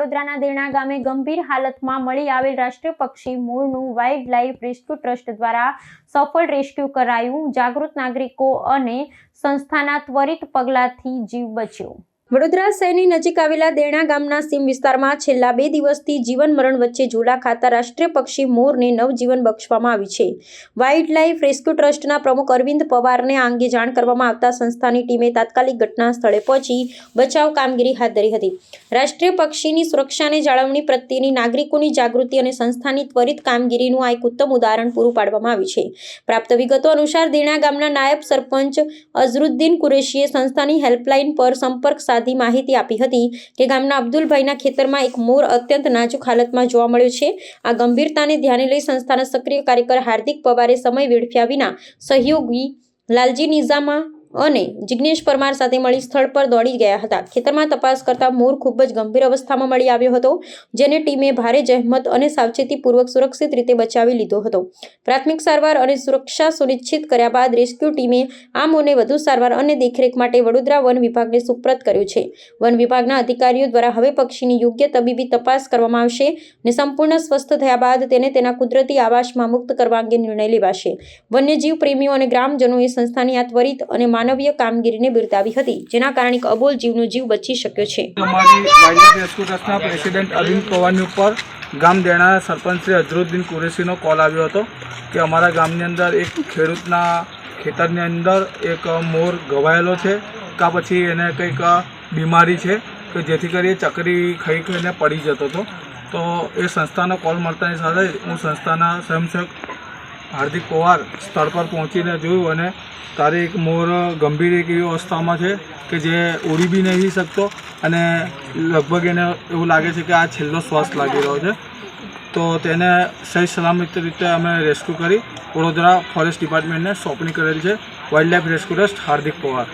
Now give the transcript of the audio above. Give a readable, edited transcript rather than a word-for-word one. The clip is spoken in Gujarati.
વડોદરાના દેણા ગામે ગંભીર હાલતમાં મળી આવેલ રાષ્ટ્રીય પક્ષી મોરનું વાઇલ્ડ લાઇફ રેસ્ક્યુ ટ્રસ્ટ દ્વારા સફળ રેસ્ક્યુ કરાયું। જાગૃત નાગરિકો અને સંસ્થાના ત્વરિત પગલાંથી જીવ બચ્યો। વડોદરા શહેરની નજીક આવેલા દેણા ગામના સીમ વિસ્તારમાં છેલ્લા 2 દિવસથી જીવન મરણ વચ્ચે ઝૂલા ખાતા રાષ્ટ્રીય પક્ષી મોરને નવજીવન બક્ષવામાં આવ્યું છે। વાઇલ્ડ લાઇફ રેસ્ક્યુ ટ્રસ્ટના પ્રમુખ અરવિંદ પવારને આ અંગે જાણ કરવામાં આવતા સંસ્થાની ટીમે તાત્કાલિક ઘટના સ્થળે પહોંચી બચાવ કામગીરી હાથ ધરી હતી। રાષ્ટ્રીય પક્ષીની સુરક્ષાને જાળવણી પ્રત્યેની નાગરિકોની જાગૃતિ અને સંસ્થાની ત્વરિત કામગીરીનું આ એક ઉત્તમ ઉદાહરણ પૂરું પાડવામાં આવ્યું છે। પ્રાપ્ત વિગતો અનુસાર દેણા ગામના નાયબ સરપંચ અઝરુદ્દીન કુરેશીએ સંસ્થાની હેલ્પલાઇન પર સંપર્ક માહિતી આપી હતી કે ગામના અબ્દુલભાઈના ખેતરમાં એક મોર અત્યંત નાજુક હાલતમાં જોવા મળ્યો છે। આ ગંભીરતાને ધ્યાને લઈ સંસ્થાના સક્રિય કાર્યકર હાર્દિક પવારે સમય વેડફ્યા વિના સહયોગી લાલજી નિઝામા અને જિગ્નેશ પરમાર સાથે મળી સ્થળ પર દોડી ગયા હતા। ખેતરમાં તપાસ કરતા મોર ખૂબ જ ગંભીર અવસ્થામાં મળી આવ્યો હતો, જેને ટીમે ભારે જહેમત અને સાવચેતીપૂર્વક સુરક્ષિત રીતે બચાવી લીધો હતો। પ્રાથમિક સારવાર અને સુરક્ષા સુનિશ્ચિત કર્યા બાદ રેસ્ક્યુ ટીમે આ મોરને વધુ સારવાર અને દેખરેખ માટે વડોદરા વન વિભાગને સુપ્રત કર્યો છે। વન વિભાગના અધિકારીઓ દ્વારા હવે પક્ષીની યોગ્ય તબીબી તપાસ કરવામાં આવશે અને સંપૂર્ણ સ્વસ્થ થયા બાદ તેને તેના કુદરતી આવાસમાં મુક્ત કરવા અંગે નિર્ણય લેવાશે। વન્યજીવ પ્રેમીઓ અને ગ્રામજનોએ સંસ્થાની આ ત્વરિત અને માનવીય કામગીરીને બિરદાવી હતી, જેના કારણે એક અબોલ જીવનો જીવ બચી શક્યો છે। અમારી વાઇલ્ડ લાઇફ રેસ્ક્યુ ટ્રસ્ટના પ્રેસિડેન્ટ અરવિંદ પવારની ઉપર ગામ દેણાના સરપંચ શ્રી અઝરુદ્દીન કુરેશીનો કોલ આવ્યો હતો કે અમારા ગામની અંદર એક ખેડૂતના ખેતરની અંદર એક મોર ઘવાયેલો છે કે પછી એને કંઈક બીમારી છે કે જેથી કરી ચકરી ખાઈને પડી જતો હતો। તો એ સંસ્થાનો કોલ મળતાની સાથે હું સંસ્થાના સ્વયંસેવક હાર્દિક પવાર સ્થળ પર પહોંચીને જોયું અને તારે એક મોર ગંભીર એક એવી અવસ્થામાં છે કે જે ઉડી બી નથી શકતો અને લગભગ એને એવું લાગે છે કે આ છેલ્લો શ્વાસ લાગી રહ્યો છે। તો તેને સહી સલામત રીતે અમે રેસ્ક્યુ કરી વડોદરા ફોરેસ્ટ ડિપાર્ટમેન્ટને સોંપણી કરેલી છે। વાઇલ્ડ લાઇફ રેસ્ક્યુ ટ્રસ્ટ હાર્દિક પવાર।